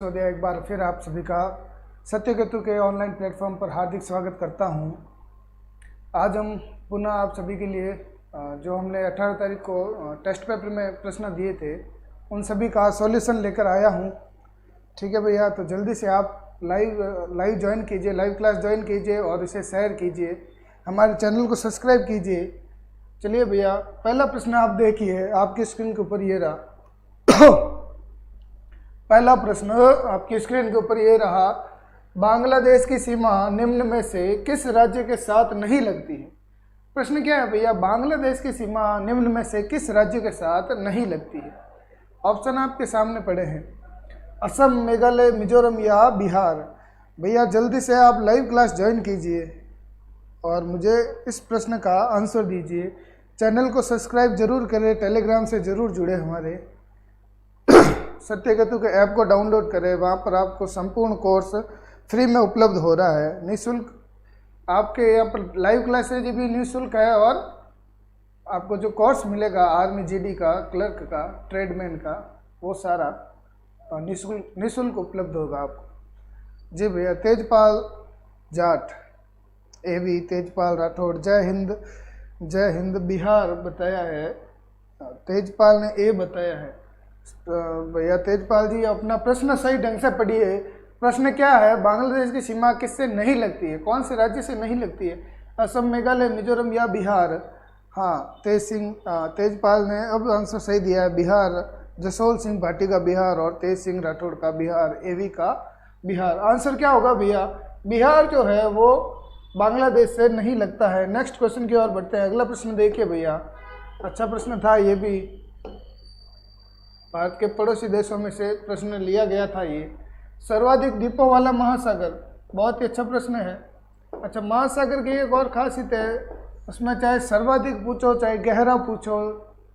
एक बार फिर आप सभी का सत्यकेतु के ऑनलाइन प्लेटफॉर्म पर हार्दिक स्वागत करता हूं। आज हम पुनः आप सभी के लिए जो हमने 18 तारीख को टेस्ट पेपर में प्रश्न दिए थे उन सभी का सॉल्यूशन लेकर आया हूं। ठीक है भैया, तो जल्दी से आप लाइव ज्वाइन कीजिए, लाइव क्लास ज्वाइन कीजिए और इसे शेयर कीजिए, हमारे चैनल को सब्सक्राइब कीजिए। चलिए भैया, पहला प्रश्न आप देखिए, आपकी स्क्रीन के ऊपर ये रहा। पहला प्रश्न आपकी स्क्रीन के ऊपर ये रहा, बांग्लादेश की सीमा निम्न में से किस राज्य के साथ नहीं लगती है। प्रश्न क्या है भैया, बांग्लादेश की सीमा निम्न में से किस राज्य के साथ नहीं लगती है। ऑप्शन आपके सामने पड़े हैं, असम, मेघालय, मिजोरम या बिहार। भैया जल्दी से आप लाइव क्लास ज्वाइन कीजिए और मुझे इस प्रश्न का आंसर दीजिए। चैनल को सब्सक्राइब जरूर करें, टेलीग्राम से जरूर जुड़े हमारे सत्यकेतु के ऐप को डाउनलोड करें, वहाँ पर आपको संपूर्ण कोर्स फ्री में उपलब्ध हो रहा है, निःशुल्क। आपके यहाँ पर लाइव क्लासेज भी निःशुल्क है और आपको जो कोर्स मिलेगा आर्मी जीडी का, क्लर्क का, ट्रेडमैन का, वो सारा निःशुल्क उपलब्ध होगा आपको। जी भैया, तेजपाल जाट, एवी तेजपाल राठौड़, जय हिंद बिहार बताया है, तेजपाल ने ए बताया है। भैया तेजपाल जी, अपना प्रश्न सही ढंग से पढ़िए। प्रश्न क्या है, बांग्लादेश की सीमा किससे नहीं लगती है, कौन से राज्य से नहीं लगती है, असम, मेघालय, मिजोरम या बिहार। हाँ, तेजपाल ने अब आंसर सही दिया है, बिहार। जसोल सिंह भाटी का बिहार और तेज सिंह राठौड़ का बिहार, एवी का बिहार। आंसर क्या होगा भैया, बिहार जो है वो बांग्लादेश से नहीं लगता है। नेक्स्ट क्वेश्चन की ओर बढ़ते हैं। अगला प्रश्न देखिए भैया, अच्छा प्रश्न था ये भी, भारत के पड़ोसी देशों में से प्रश्न लिया गया था ये। सर्वाधिक द्वीपों वाला महासागर, बहुत ही अच्छा प्रश्न है। अच्छा, महासागर की एक और खासियत है, उसमें चाहे सर्वाधिक पूछो, चाहे गहरा पूछो,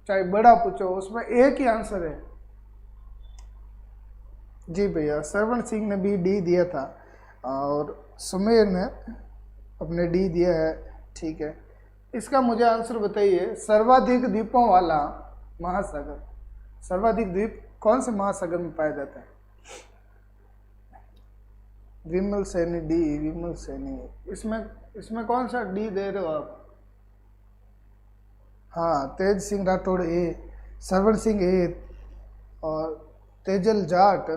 चाहे बड़ा पूछो, उसमें एक ही आंसर है। जी भैया, श्रवण सिंह ने भी डी दिया था और सुमेर ने अपने डी दिया है। ठीक है, इसका मुझे आंसर बताइए, सर्वाधिक द्वीपों वाला महासागर, सर्वाधिक द्वीप कौन से महासागर में पाया जाता है। विमल सैनी डी, विमल सैनी। इसमें कौन सा डी दे रहे हो आप। हाँ, तेज सिंह राठौड़ ए, श्रवण सिंह ए और तेजल जाट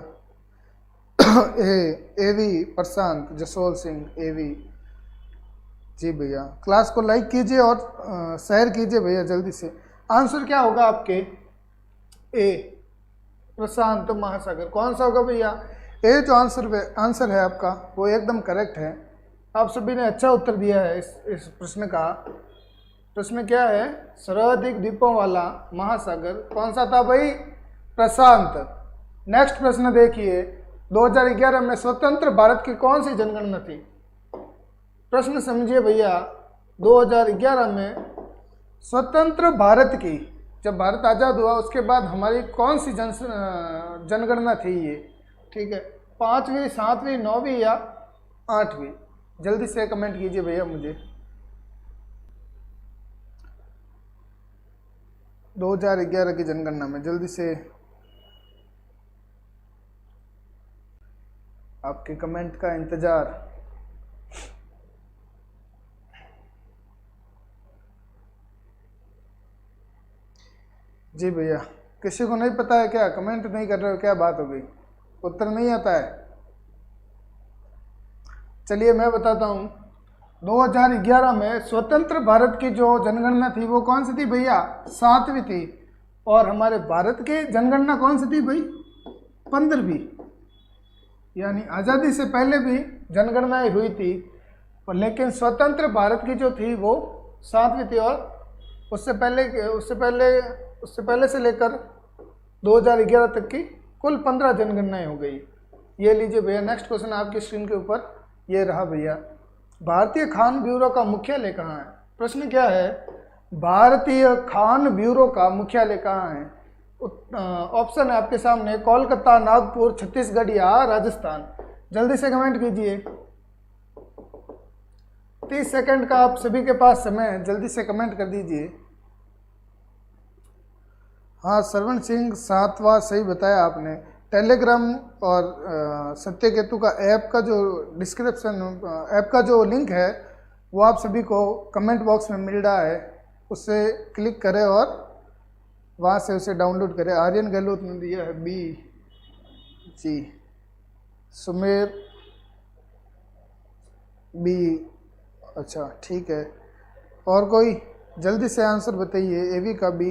एवी प्रशांत, जसोल सिंह एवी। जी भैया, क्लास को लाइक कीजिए और शेयर कीजिए भैया जल्दी से। आंसर क्या होगा आपके, ए, प्रशांत महासागर। कौन सा होगा भैया, ए जो आंसर है आपका वो एकदम करेक्ट है। आप सभी ने अच्छा उत्तर दिया है इस प्रश्न का। प्रश्न क्या है, सर्वाधिक द्वीपों वाला महासागर कौन सा था भाई, प्रशांत। नेक्स्ट प्रश्न देखिए, 2011 में स्वतंत्र भारत की कौन सी जनगणना थी। प्रश्न समझिए भैया, 2011 में स्वतंत्र भारत की, जब भारत आज़ाद हुआ उसके बाद हमारी कौन सी जनगणना थी ये। ठीक है, 5वीं, 7वीं, 9वीं या 8वीं। जल्दी से कमेंट कीजिए भैया मुझे। 2011 की जनगणना में जल्दी से आपके कमेंट का इंतजार। जी भैया, किसी को नहीं पता है क्या, कमेंट नहीं कर रहे हो, क्या बात हो गई, उत्तर नहीं आता है। चलिए मैं बताता हूँ, 2011 में स्वतंत्र भारत की जो जनगणना थी वो कौन सी थी भैया, 7वीं थी। और हमारे भारत की जनगणना कौन सी थी भाई, 15वीं। यानी आज़ादी से पहले भी जनगणनाएं हुई थी, लेकिन स्वतंत्र भारत की जो थी वो 7वीं थी और उससे पहले से लेकर 2011 तक की कुल 15 जनगणनाएं हो गई। ये लीजिए भैया, नेक्स्ट क्वेश्चन आपकी स्क्रीन के ऊपर ये रहा भैया, भारतीय खान ब्यूरो का मुख्यालय कहाँ है। प्रश्न क्या है, भारतीय खान ब्यूरो का मुख्यालय कहाँ है। ऑप्शन है आपके सामने, कोलकाता, नागपुर, छत्तीसगढ़ या राजस्थान। जल्दी से कमेंट कीजिए, 30 सेकंड का आप सभी के पास समय है, जल्दी से कमेंट कर दीजिए। हाँ, श्रवण सिंह 7वां सही बताया आपने, टेलीग्राम और सत्य केतु का ऐप का जो डिस्क्रिप्शन, ऐप का जो लिंक है वो आप सभी को कमेंट बॉक्स में मिल रहा है, उससे क्लिक करें और वहाँ से उसे डाउनलोड करें। आर्यन गहलोत ने दिया है बी जी, सुमेर बी, अच्छा ठीक है। और कोई जल्दी से आंसर बताइए, एवी का बी,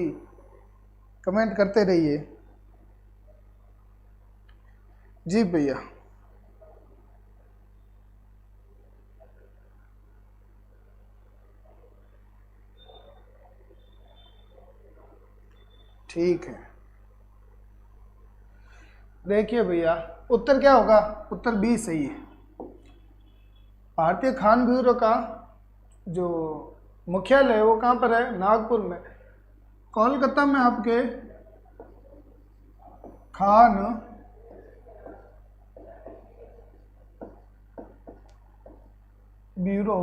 कमेंट करते रहिए जी भैया। ठीक है, देखिए भैया उत्तर क्या होगा, उत्तर बी सही है। भारतीय खान ब्यूरो का जो मुख्यालय है वो कहाँ पर है, नागपुर में। कोलकाता में आपके खान ब्यूरो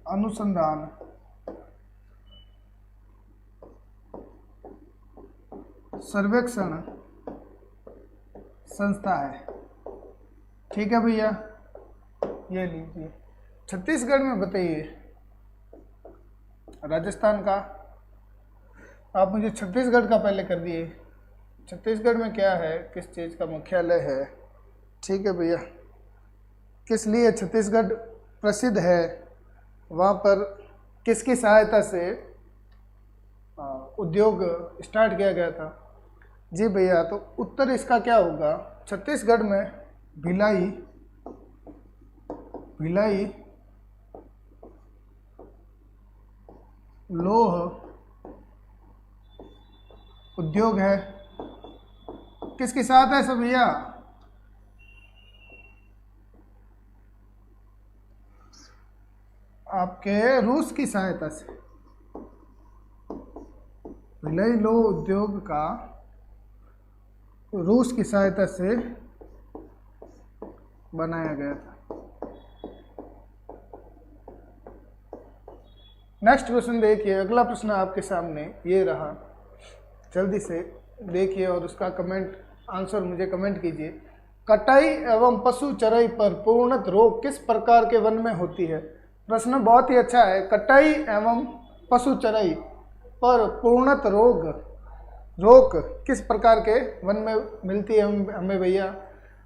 अनुसंधान सर्वेक्षण संस्था है, ठीक है भैया। ये लीजिए, छत्तीसगढ़ में बताइए, राजस्थान का आप मुझे छत्तीसगढ़ का पहले कर दिए। छत्तीसगढ़ में क्या है, किस चीज़ का मुख्यालय है, ठीक है भैया। किस लिए छत्तीसगढ़ प्रसिद्ध है, वहाँ पर किसकी सहायता से उद्योग स्टार्ट किया गया था जी भैया। तो उत्तर इसका क्या होगा, छत्तीसगढ़ में भिलाई लौह उद्योग है। किसकी सहायता है सब भैया, आपके रूस की सहायता से। भिलाई लौह उद्योग का रूस की सहायता से बनाया गया था। नेक्स्ट क्वेश्चन देखिए, अगला प्रश्न आपके सामने ये रहा, जल्दी से देखिए और उसका कमेंट आंसर मुझे कमेंट कीजिए। कटाई एवं पशु चराई पर पूर्णत रोक किस प्रकार के वन में होती है। प्रश्न बहुत ही अच्छा है। कटाई एवं पशु चराई पर पूर्णत रोक किस प्रकार के वन में मिलती है हमें भैया।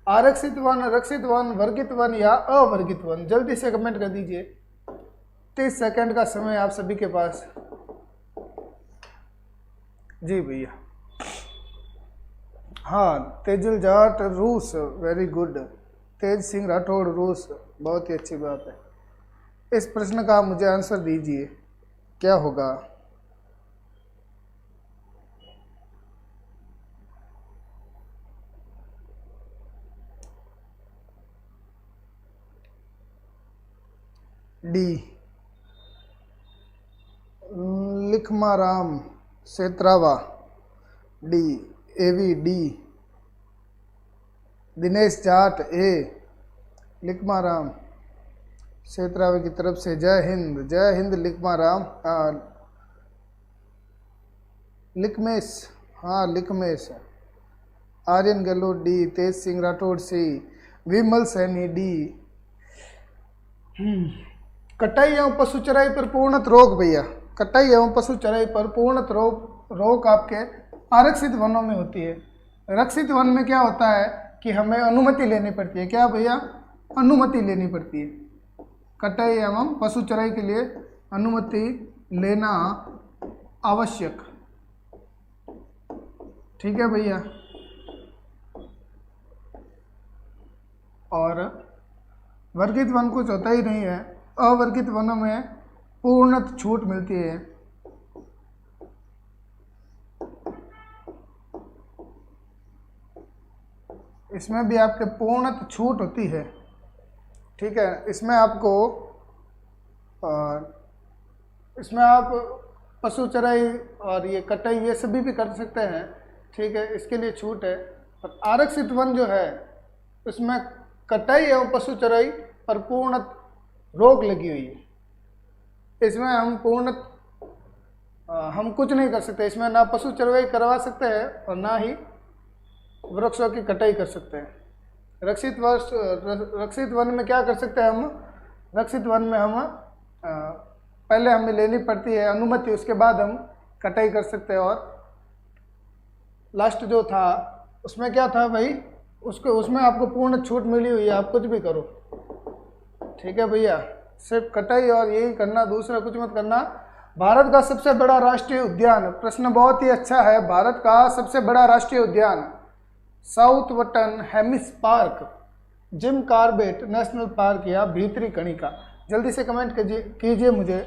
आरक्षित वन, रक्षित वन, वर्गित वन या अवर्गित वन, जल्दी से कमेंट कर दीजिए। 30 सेकंड का समय आप सभी के पास जी भैया। हाँ, तेजुल जाट रूस, वेरी गुड। तेज सिंह राठौड़ रूस, बहुत ही अच्छी बात है। इस प्रश्न का मुझे आंसर दीजिए, क्या होगा। D, Likhmaram Setrawa, D. एवी डी, दिनेश जाट ए, लिखमाराम सेत्रावा की तरफ से जय हिंद लिखमाराम। लिखमेश, हाँ Likhmesh. Aryan Gehlot D, Tej Singh Rathore C, Vimal Saini D. कटाई एवं पशु चराई पर पूर्णत रोक भैया, कटाई एवं पशु चराई पर पूर्णत रोक आपके आरक्षित वनों में होती है। रक्षित वन में क्या होता है कि हमें अनुमति लेनी पड़ती है, क्या भैया, अनुमति लेनी पड़ती है। कटाई एवं पशु चराई के लिए अनुमति लेना आवश्यक, ठीक है भैया। और वर्गित वन कुछ होता ही नहीं है, अवर्गित वनों में पूर्णत छूट मिलती है। इसमें भी आपके पूर्णत छूट होती है, ठीक है। इसमें आपको इसमें आप पशु चराई और ये कटाई ये सभी भी कर सकते हैं, ठीक है, इसके लिए छूट है। और आरक्षित वन जो है उसमें कटाई एवं पशु चराई पर पूर्णत रोक लगी हुई है। इसमें हम पूर्णत हम कुछ नहीं कर सकते इसमें, ना पशु चरवाई करवा सकते हैं और ना ही वृक्षों की कटाई कर सकते हैं। रक्षित वन में क्या कर सकते हैं हम? रक्षित वन में हम पहले हमें लेनी पड़ती है अनुमति, उसके बाद हम कटाई कर सकते हैं। और लास्ट जो था उसमें क्या था भाई, उसमें आपको पूर्ण छूट मिली हुई है, आप कुछ भी करो, ठीक है भैया, सिर्फ कटाई और यही करना, दूसरा कुछ मत करना। भारत का सबसे बड़ा राष्ट्रीय उद्यान, प्रश्न बहुत ही अच्छा है। भारत का सबसे बड़ा राष्ट्रीय उद्यान साउथ वटन Hemis park, Jim Corbett national park या भीतरी कणिका। जल्दी से कमेंट कीजिए मुझे।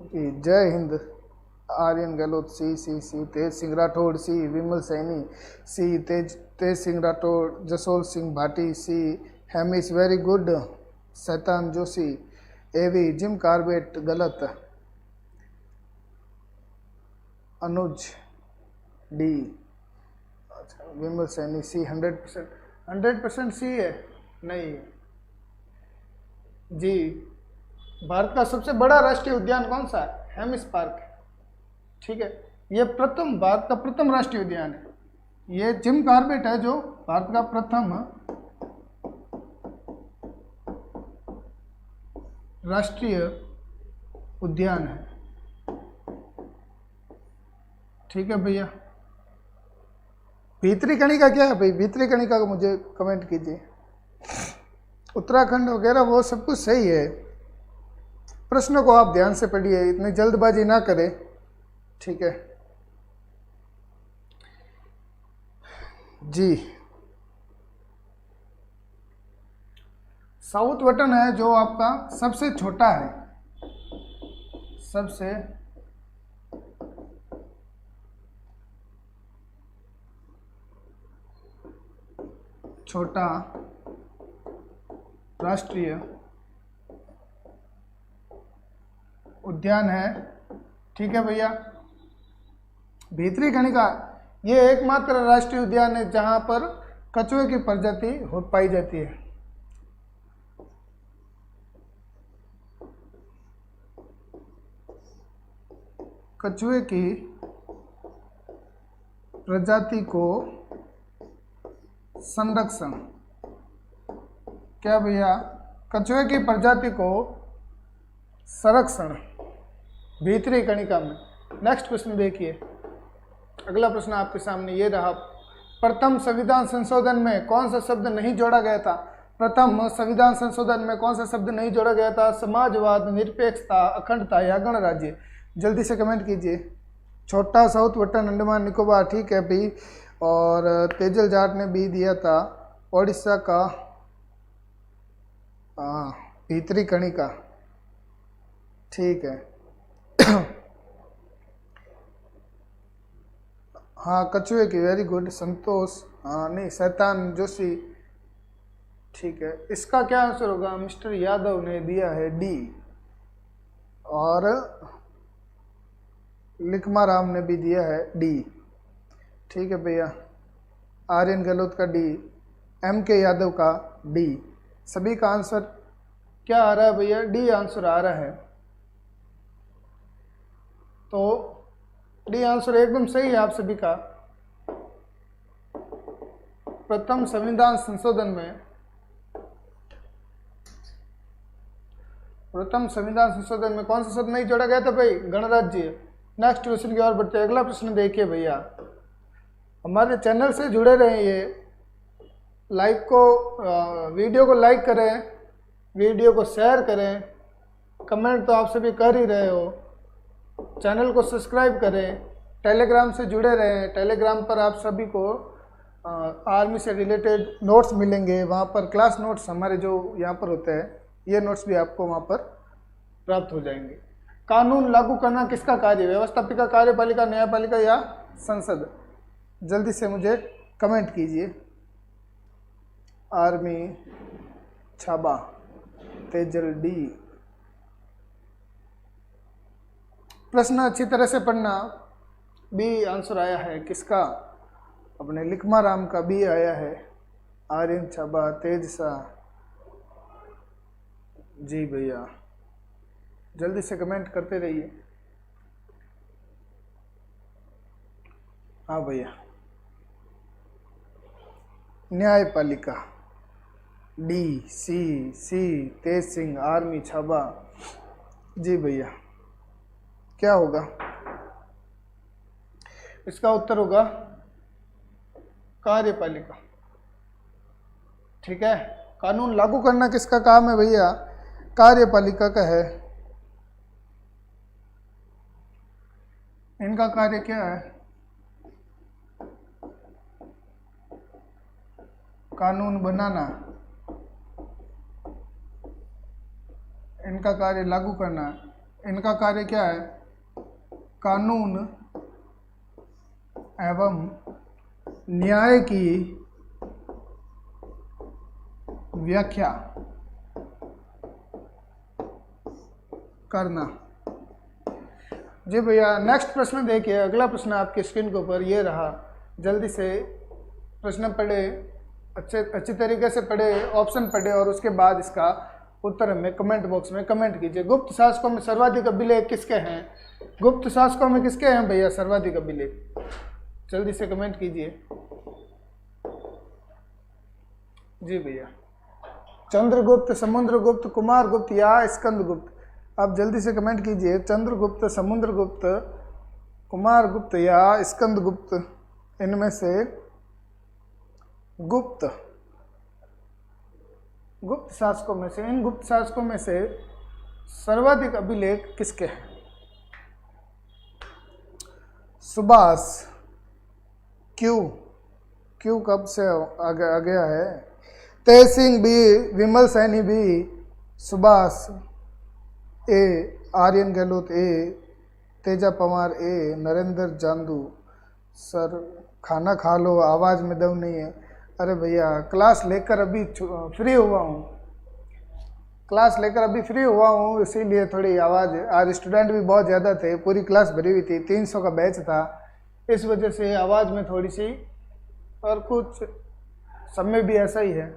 जी जय हिंद। आर्यन गहलोत सी, तेज सिंह राठौड़ सी, विमल सैनी सी, तेज सिंह राठौड़, जसोल सिंह भाटी सी, हेमिस वेरी गुड, शैतान जोशी एवी, जिम कॉर्बेट गलत, अनुज डी, अच्छा विमल सैनी सी 100% सी है नहीं जी। भारत का सबसे बड़ा राष्ट्रीय उद्यान कौन सा है? हेमिस पार्क, ठीक है। ये भारत का प्रथम राष्ट्रीय उद्यान है। ये जिम कॉर्बेट है जो भारत का प्रथम राष्ट्रीय उद्यान है, ठीक है भैया। भीतरी कणिका क्या है भाई? भीतरी कणिका को मुझे कमेंट कीजिए। उत्तराखंड वगैरह वो सब कुछ सही है, प्रश्नों को आप ध्यान से पढ़िए, इतनी जल्दबाजी ना करें, ठीक है जी। साउथ वटन है जो आपका सबसे छोटा है, सबसे छोटा राष्ट्रीय उद्यान है, ठीक है भैया। भीतरी कणिका ये एकमात्र राष्ट्रीय उद्यान है जहां पर कछुए की प्रजाति पाई जाती है। कछुए की प्रजाति को संरक्षण, क्या भैया? कछुए की प्रजाति को संरक्षण भीतरी कणिका में। नेक्स्ट क्वेश्चन देखिए, अगला प्रश्न आपके सामने ये रहा। प्रथम संविधान संशोधन में कौन सा शब्द नहीं जोड़ा गया था? प्रथम संविधान संशोधन में कौन सा शब्द नहीं जोड़ा गया था? समाजवाद, निरपेक्षता, अखंडता या गणराज्य? जल्दी से कमेंट कीजिए। छोटा साउथ वटन अंडमान निकोबार, ठीक है भाई। और तेजल जाट ने भी दिया था ओडिशा का भीतरी कणिका, ठीक है। हाँ कछुए की, वेरी गुड संतोष, हाँ नहीं शैतान जोशी, ठीक है। इसका क्या आंसर होगा? मिस्टर यादव ने दिया है डी, और लिखमा राम ने भी दिया है डी, ठीक है भैया। आर्यन गहलोत का डी, एम के यादव का डी। सभी का आंसर क्या आ रहा है भैया? डी आंसर आ रहा है, तो डी आंसर एकदम सही है आप सभी का। प्रथम संविधान संशोधन में कौन सा शब्द नहीं जोड़ा गया था भाई? गणराज्य। नेक्स्ट क्वेश्चन की ओर बढ़ते हैं। अगला प्रश्न देखिए भैया, हमारे चैनल से जुड़े रहिए, वीडियो को लाइक करें, वीडियो को शेयर करें, कमेंट तो आप सभी कर ही रहे हो, चैनल को सब्सक्राइब करें, टेलीग्राम से जुड़े रहें। टेलीग्राम पर आप सभी को आर्मी से रिलेटेड नोट्स मिलेंगे, वहाँ पर क्लास नोट्स हमारे जो यहाँ पर होते हैं, ये नोट्स भी आपको वहाँ पर प्राप्त हो जाएंगे। कानून लागू करना किसका कार्य? व्यवस्थापिका, कार्यपालिका, न्यायपालिका या संसद? जल्दी से मुझे कमेंट कीजिए। आर्मी छाबा, तेजल डी। प्रश्न अच्छी तरह से पढ़ना। बी आंसर आया है किसका? अपने लिखमा राम का बी आया है। आर्यन छाबा, तेज शाह, जी भैया जल्दी से कमेंट करते रहिए। हाँ भैया, न्यायपालिका, डी, सी, तेज सिंह, आर्मी, छाबा। जी भैया, क्या होगा इसका उत्तर? होगा कार्यपालिका। ठीक है, कानून लागू करना किसका काम है भैया? कार्यपालिका का है। इनका कार्य क्या है? कानून बनाना। इनका कार्य लागू करना। इनका कार्य क्या है? कानून एवं न्याय की व्याख्या करना। जी भैया, नेक्स्ट प्रश्न देखिए। अगला प्रश्न आपकी स्क्रीन के ऊपर ये रहा। जल्दी से प्रश्न पढ़े, अच्छी तरीके से पढ़े, ऑप्शन पढ़े और उसके बाद इसका उत्तर हमें कमेंट बॉक्स में कमेंट कीजिए। गुप्त शासकों में सर्वाधिक अभिलेख किसके हैं? गुप्त शासकों में किसके हैं भैया सर्वाधिक अभिलेख? जल्दी से कमेंट कीजिए। जी भैया, चंद्रगुप्त, समुद्रगुप्त, कुमारगुप्त या स्कंदगुप्त? आप जल्दी से कमेंट कीजिए। चंद्रगुप्त, समुद्रगुप्त, कुमारगुप्त या स्कंदगुप्त, इनमें से गुप्त शासकों में से, इन गुप्त शासकों में से सर्वाधिक अभिलेख किसके हैं? सुभाष, क्यों कब से आ गया है? तेज सिंह बी, विमल सैनी बी, सुभाष ए, आर्यन गहलोत ए, तेजा पवार ए, नरेंद्र जांदू। सर खाना खा लो, आवाज़ में दम नहीं है। अरे भैया, क्लास लेकर अभी फ्री हुआ हूँ, इसीलिए थोड़ी आवाज़। आज स्टूडेंट भी बहुत ज़्यादा थे, पूरी क्लास भरी हुई थी, 300 का बैच था, इस वजह से आवाज़ में थोड़ी सी, और कुछ समय भी ऐसा ही है,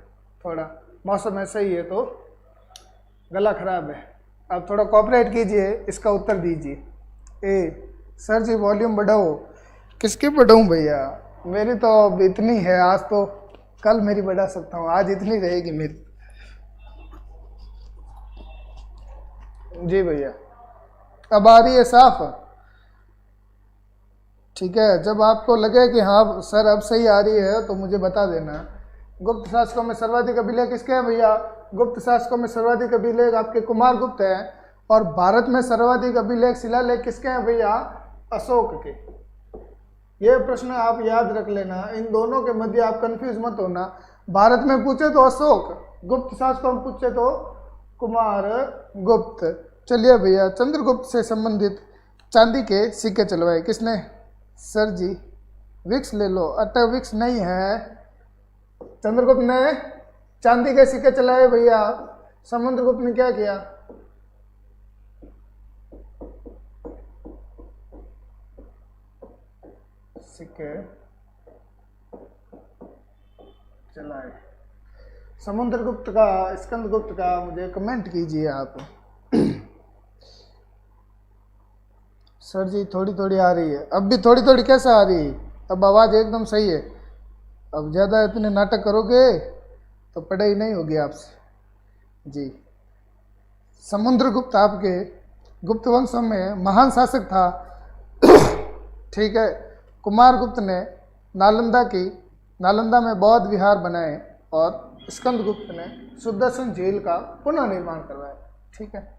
थोड़ा मौसम ऐसा ही है तो गला खराब है। आप थोड़ा कोऑपरेट कीजिए, इसका उत्तर दीजिए। ए, सर जी वॉल्यूम बढ़ाओ। किसकी बढ़ाऊँ भैया? मेरी तो अब इतनी है, आज तो कल मेरी बढ़ा सकता हूँ, आज इतनी रहेगी मेरी। जी भैया, अब आ रही है साफ? ठीक है, जब आपको लगे कि हाँ सर अब सही आ रही है तो मुझे बता देना। गुप्त शासकों में सर्वाधिक अभिलेख किसके हैं भैया? गुप्त शासकों में सर्वाधिक अभिलेख आपके कुमारगुप्त हैं। और भारत में सर्वाधिक अभिलेख शिलालेख किसके हैं भैया? अशोक के। ये प्रश्न आप याद रख लेना, इन दोनों के मध्य आप कंफ्यूज मत होना। भारत में पूछे तो अशोक, गुप्त शासकों में पूछे तो कुमारगुप्त। चलिए भैया, चंद्रगुप्त से संबंधित चांदी के सिक्के चलवाए किसने? सर जी विक्स ले लो। अट्टा विक्स नहीं है, चंद्रगुप्त ने चांदी के सिक्के चलाए भैया। समुद्रगुप्त ने क्या किया? सिक्के चलाए। समुद्रगुप्त का, स्कंदगुप्त का मुझे कमेंट कीजिए आप। सर जी थोड़ी थोड़ी आ रही है, अब भी थोड़ी थोड़ी कैसे आ रही है? अब आवाज़ एकदम सही है। अब ज़्यादा इतने नाटक करोगे तो पढ़ाई नहीं होगी आपसे। जी, समुद्रगुप्त आपके गुप्त वंशों में महान शासक था। ठीक है, कुमारगुप्त ने नालंदा में बौद्ध विहार बनाए और स्कंदगुप्त ने सुदर्शन झील का पुनः निर्माण करवाया। ठीक है,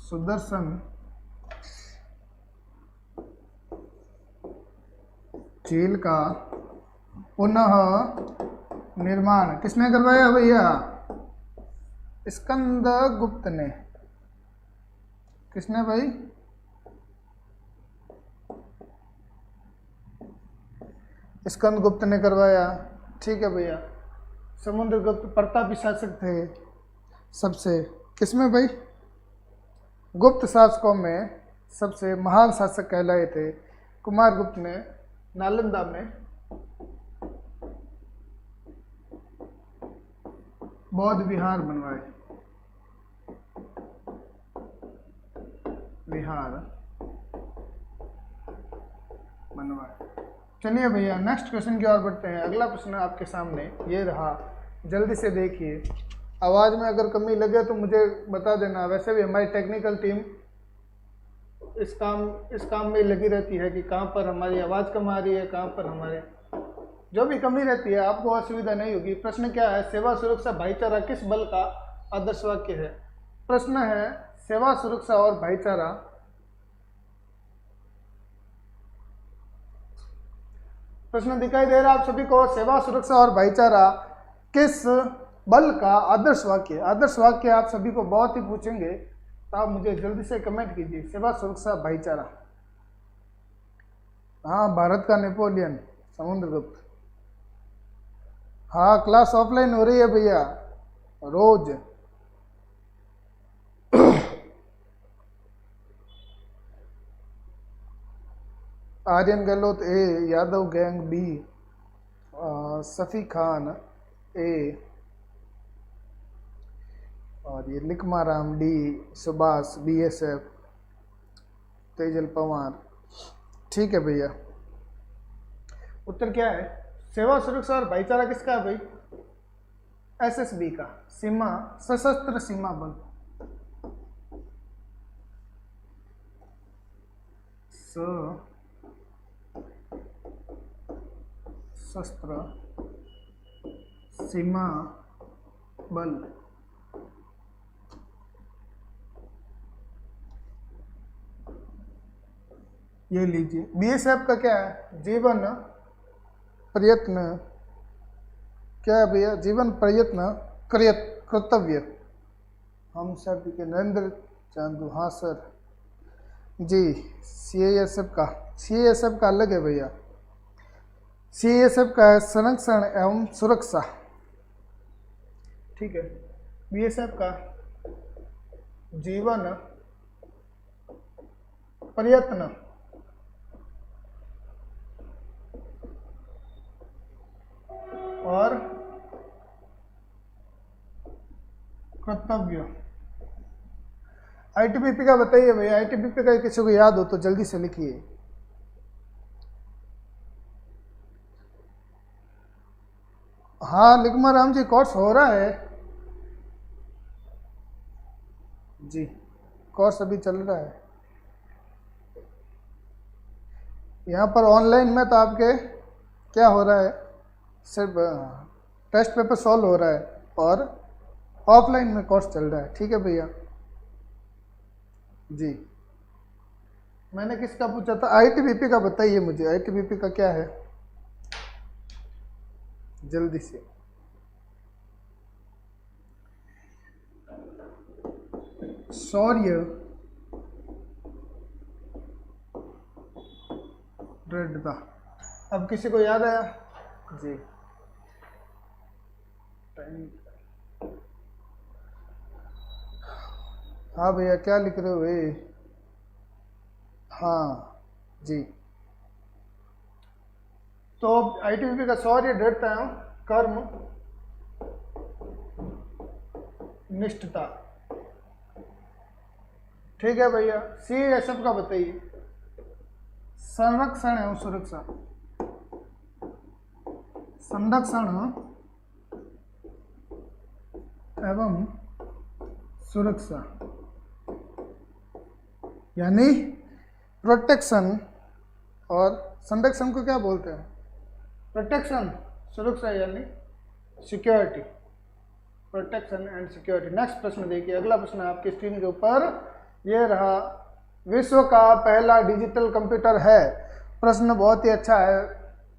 सुदर्शन झील का पुनः निर्माण किसने करवाया भैया? स्कंदगुप्त ने। किसने भाई? स्कंदगुप्त ने करवाया। ठीक है भैया, समुद्रगुप्त प्रतापी शासक थे सबसे। किसमें भाई? गुप्त शासकों में सबसे महान शासक कहलाए थे। कुमारगुप्त ने नालंदा में बौद्ध विहार बनवाए। विहार बनवाए। चलिए भैया नेक्स्ट क्वेश्चन की ओर बढ़ते हैं। अगला प्रश्न आपके सामने ये रहा, जल्दी से देखिए। आवाज़ में अगर कमी लगे तो मुझे बता देना। वैसे भी हमारी टेक्निकल टीम इस काम में लगी रहती है कि कहाँ पर हमारी आवाज़ कम आ रही है, कहाँ पर हमारे जो भी कमी रहती है, आपको असुविधा नहीं होगी। प्रश्न क्या है, सेवा सुरक्षा भाईचारा किस बल का आदर्श वाक्य है? प्रश्न है सेवा सुरक्षा और भाईचारा प्रश्न दिखाई दे रहा है आप सभी को। सेवा सुरक्षा और भाईचारा किस बल का आदर्श वाक्य? आदर्श वाक्य आप सभी को बहुत ही पूछेंगे, तो आप मुझे जल्दी से कमेंट कीजिए। सेवा सुरक्षा भाईचारा। हाँ, भारत का नेपोलियन समुद्रगुप्त। हाँ, क्लास ऑफलाइन हो रही है भैया रोज। आर्यन गहलोत ए, यादव गैंग बी, सफ़ी खान ए, और ये लिकमा राम डी, सुभाष बीएसएफ, तेजल पवार। ठीक है भैया, उत्तर क्या है? सेवा सुरक्षा और भाईचारा किसका है भाई? एसएसबी का, सीमा सशस्त्र सीमा बल। सशस्त्र सीमा बल। ये लीजिए, बीएसएफ का क्या है? जीवन प्रयत्न। क्या है भैया? जीवन प्रयत्न कर्तव्य। हम सर के नरेंद्र चांदू। हाँ सर जी। सीआईएसएफ का अलग है भैया। सीआईएसएफ का है संरक्षण एवं सुरक्षा। ठीक है। बीएसएफ का जीवन प्रयत्न और कर्तव्य। आईटीबीपी का बताइए भैया। आईटीबीपी का किसी को याद हो तो जल्दी से लिखिए। हाँ लिकमा राम जी, कोर्स हो रहा है जी, कोर्स अभी चल रहा है। यहाँ पर ऑनलाइन में तो आपके क्या हो रहा है, सिर्फ टेस्ट पेपर सॉल्व हो रहा है, और ऑफलाइन में कोर्स चल रहा है। ठीक है भैया जी। मैंने किसका पूछा था? आईटीबीपी का बताइए मुझे। आईटीबीपी का क्या है जल्दी से? शौर्य, दृढ़ता। अब किसी को याद आया जी? हाँ भैया, क्या लिख रहे हो ये? हाँ जी। तो आईटीबीपी का शौर्य, दृढ़ता, कर्म निष्ठता। ठीक है भैया। सीआईएसएफ का बताइए। संरक्षण एवं सुरक्षा। संरक्षण एवं सुरक्षा यानी प्रोटेक्शन। और संरक्षण को क्या बोलते हैं? प्रोटेक्शन। सुरक्षा यानी security. Protection and security. Next प्रश्न देखिए। अगला प्रश्न आपकी स्क्रीन के ऊपर ये रहा। विश्व का पहला डिजिटल कंप्यूटर है। प्रश्न बहुत ही अच्छा है।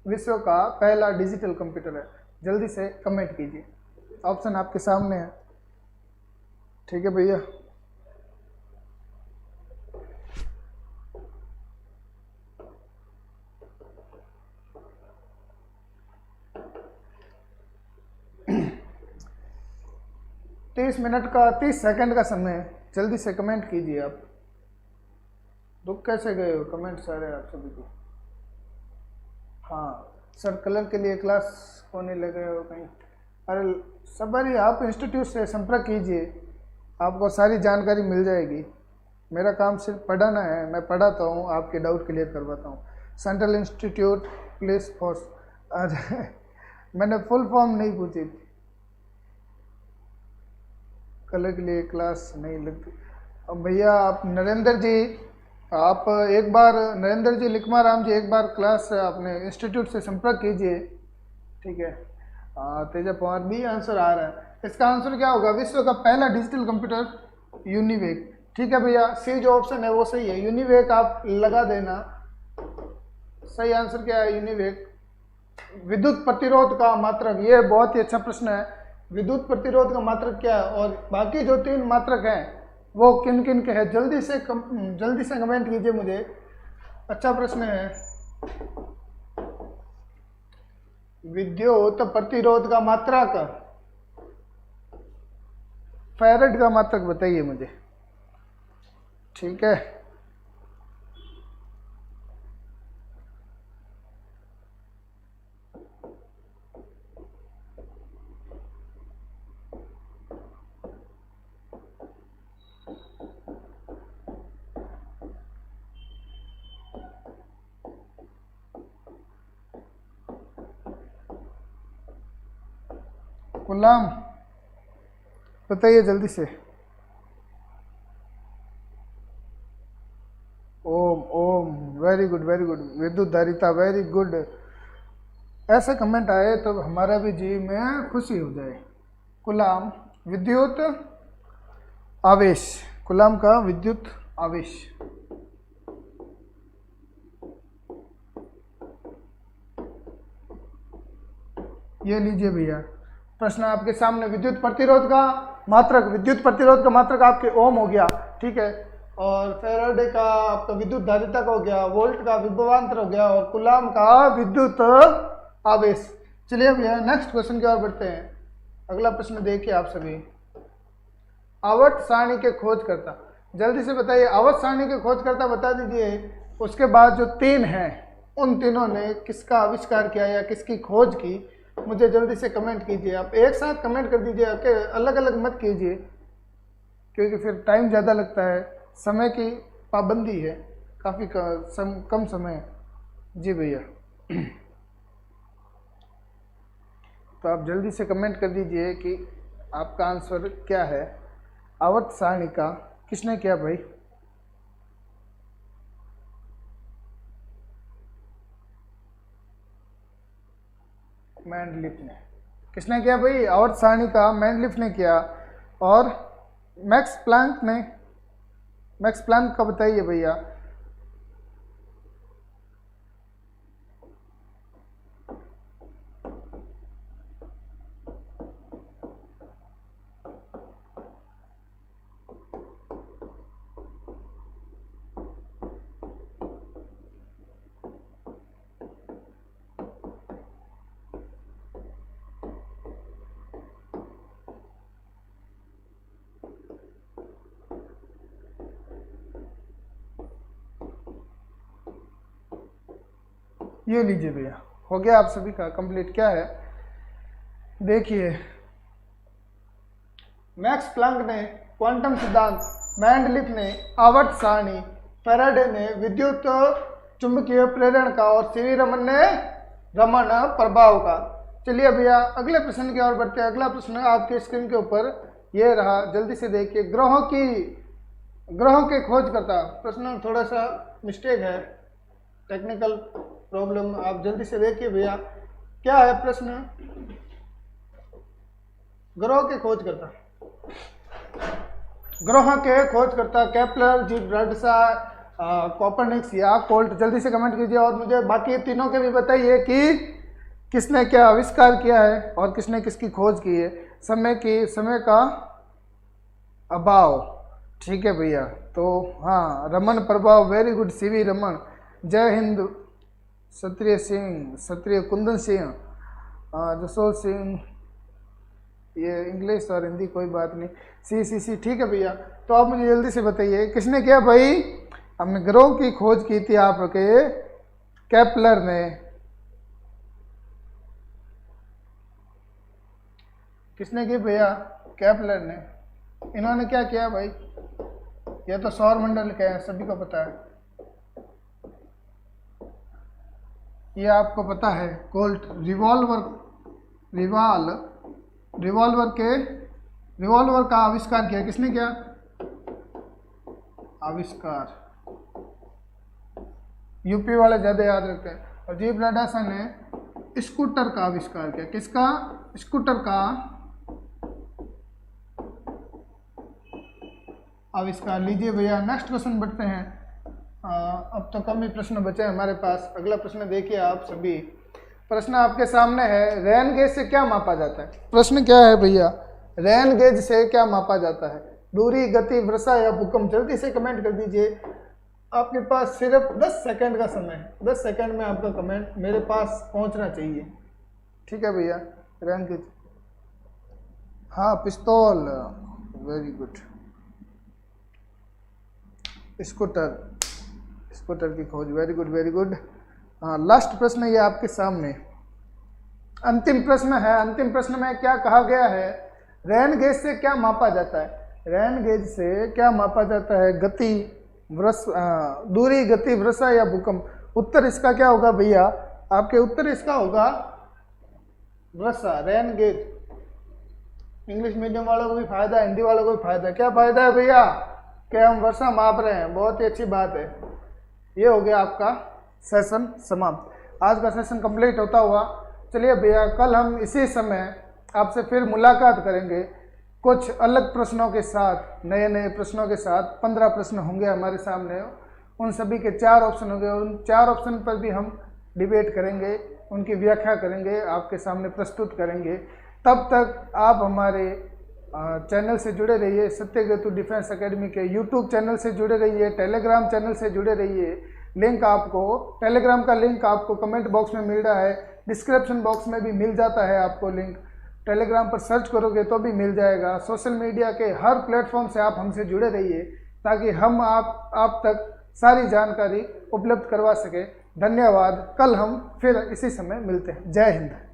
विश्व का पहला डिजिटल कंप्यूटर है। जल्दी से कमेंट कीजिए। ऑप्शन आपके सामने है। ठीक है भैया। तीस मिनट का 30 सेकंड का समय है। जल्दी से कमेंट कीजिए। आप रुक कैसे गए हो? कमेंट सारे आप सभी को। हाँ सर, कलर के लिए क्लास होने लगे हो कहीं? अरे सबरी, आप इंस्टीट्यूट से संपर्क कीजिए, आपको सारी जानकारी मिल जाएगी। मेरा काम सिर्फ पढ़ाना है, मैं पढ़ाता हूँ, आपके डाउट क्लियर करवाता हूँ। Central institute police force. अरे मैंने फुल फॉर्म नहीं पूछी थी। कलर के लिए क्लास नहीं लगती। अब भैया आप नरेंद्र जी, आप एक बार नरेंद्र जी लिखमा राम जी, एक बार क्लास अपने इंस्टीट्यूट से संपर्क कीजिए, ठीक है। तेजा पवार बी आंसर आ रहा है। इसका आंसर क्या होगा? विश्व का पहला डिजिटल कंप्यूटर यूनिवेक। ठीक है भैया, सी जो ऑप्शन है वो सही है, यूनिवेक आप लगा देना। सही आंसर क्या है? यूनिवेक। विद्युत प्रतिरोध का मात्रक, ये बहुत ही अच्छा प्रश्न है। विद्युत प्रतिरोध का मात्रक क्या है और बाकी जो 3 मात्रक हैं वो किन किन के हैं? जल्दी से कमेंट कीजिए मुझे। अच्छा प्रश्न है। विद्युत प्रतिरोध का मात्रक, फैराड का मात्रक बताइए मुझे, ठीक है। गुलाम बताइए जल्दी से। Om Om, very good very good. विद्युत धारिता, वेरी गुड। ऐसे कमेंट आए तो हमारा भी जी में खुशी हो जाए। गुलाम, विद्युत आवेश, गुलाम का विद्युत आवेश। ये लीजिए भैया, प्रश्न आपके सामने। विद्युत प्रतिरोध का मात्रक, विद्युत प्रतिरोध का मात्रक आपके ओम हो गया, ठीक है। और फैराडे का आपका विद्युत धारिता का हो गया, वोल्ट का विभवांतर हो गया, और कूलॉम का विद्युत आवेश। चलिए भैया नेक्स्ट क्वेश्चन की ओर बढ़ते हैं। अगला प्रश्न देखिए आप सभी। आवर्त सारणी के खोजकर्ता, जल्दी से बताइए। आवर्त सारणी के खोजकर्ता बता दीजिए। उसके बाद जो 3 हैं उन तीनों ने किसका आविष्कार किया या किसकी खोज की? मुझे जल्दी से कमेंट कीजिए। आप एक साथ कमेंट कर दीजिए, अलग अलग मत कीजिए, क्योंकि फिर टाइम ज़्यादा लगता है, समय की पाबंदी है, काफ़ी कम समय है। जी भैया तो आप जल्दी से कमेंट कर दीजिए कि आपका आंसर क्या है। आवर्त सारणी का किसने किया भाई? मैंडलिफ ने। किसने किया भाई? आवर्त सारणी का मैंडलिफ ने किया। और मैक्स प्लैंक ने, मैक्स प्लैंक का बताइए भैया। ये लीजिए भैया, हो गया आप सभी का कंप्लीट। क्या है देखिए, मैक्स प्लैंक ने क्वांटम सिद्धांत, मैंडलिफ ने आवर्त सारणी, फैराडे ने विद्युत चुंबकीय प्रेरण का, और सीवी रमन ने रमन प्रभाव का। चलिए भैया अगले प्रश्न की ओर बढ़ते हैं। अगला प्रश्न आपके स्क्रीन के ऊपर ये रहा, जल्दी से देखिए। ग्रहों के खोजकर्ता। प्रश्न थोड़ा सा मिस्टेक है, टेक्निकल प्रॉब्लम। आप जल्दी से देखिए भैया, क्या है प्रश्न? ग्रहों के खोजकर्ता, ग्रहों के खोजकर्ता केपलर, जिब्राल्टर, कोपरनिकस या कोल्ट। जल्दी से कमेंट कीजिए और मुझे बाकी तीनों के भी बताइए कि किसने क्या आविष्कार किया है और किसने किसकी खोज की है। समय का अभाव, ठीक है भैया। तो हाँ, रमन प्रभाव, वेरी गुड सीवी रमन। जय हिंद क्षत्रिय सिंह, क्षत्रिय कुंदन सिंह, जसोल सिंह। ये इंग्लिश और हिंदी कोई बात नहीं। सी ठीक है भैया। तो आप मुझे जल्दी से बताइए किसने किया भाई? हमने ग्रहों की खोज की थी आपके केपलर ने, किसने की भैया? केपलर ने। इन्होंने क्या किया भाई? ये तो सौर मंडल के हैं, सभी को पता है। ये आपको पता है कोल्ट रिवॉल्वर का आविष्कार किया। किसने किया? आविष्कार यूपी वाले ज्यादा याद रखते हैं। और जीव राडासा ने स्कूटर का आविष्कार किया। किसका? स्कूटर का आविष्कार। लीजिए भैया नेक्स्ट क्वेश्चन बढ़ते हैं। अब तो कम ही प्रश्न बचे हैं हमारे पास। अगला प्रश्न देखिए आप सभी। प्रश्न आपके सामने है, रेन गेज से क्या मापा जाता है? प्रश्न क्या है भैया? रेन गेज से क्या मापा जाता है? दूरी, गति, वर्षा या भूकंप? जल्दी से कमेंट कर दीजिए। आपके पास सिर्फ 10 सेकंड का समय है। 10 सेकंड में आपका कमेंट मेरे पास पहुंचना चाहिए। ठीक है भैया। रेन गेज, हाँ पिस्तौल, वेरी गुड। स्कूटर की खोज, वेरी गुड वेरी गुड। हाँ लास्ट प्रश्न ये आपके सामने, अंतिम प्रश्न है। अंतिम प्रश्न में क्या कहा गया है? रेन गेज से क्या मापा जाता है? रेन गेज से क्या मापा जाता है? गति, दूरी, गति, वर्षा या भूकंप? उत्तर इसका क्या होगा भैया? आपके उत्तर इसका होगा वर्षा, रेन गेज। इंग्लिश मीडियम वालों को भी फायदा है, हिंदी वालों को भी फायदा है। क्या फायदा है भैया? कि हम वर्षा माप रहे हैं। बहुत ही अच्छी बात है। ये हो गया आपका सेशन समाप्त। आज का सेशन कंप्लीट होता हुआ, चलिए भैया कल हम इसी समय आपसे फिर मुलाकात करेंगे कुछ अलग प्रश्नों के साथ, नए नए प्रश्नों के साथ। 15 प्रश्न होंगे हमारे सामने। उन सभी के 4 ऑप्शन होंगे। उन 4 ऑप्शन पर भी हम डिबेट करेंगे, उनकी व्याख्या करेंगे, आपके सामने प्रस्तुत करेंगे। तब तक आप हमारे चैनल से जुड़े रहिए, सत्यकेतु डिफेंस एकेडमी के यूट्यूब चैनल से जुड़े रहिए, टेलीग्राम चैनल से जुड़े रहिए। लिंक आपको, टेलीग्राम का लिंक आपको कमेंट बॉक्स में मिल रहा है, डिस्क्रिप्शन बॉक्स में भी मिल जाता है आपको लिंक। टेलीग्राम पर सर्च करोगे तो भी मिल जाएगा। सोशल मीडिया के हर प्लेटफॉर्म से आप हमसे जुड़े रहिए ताकि हम आप तक सारी जानकारी उपलब्ध करवा सके। धन्यवाद। कल हम फिर इसी समय मिलते हैं। जय हिंद।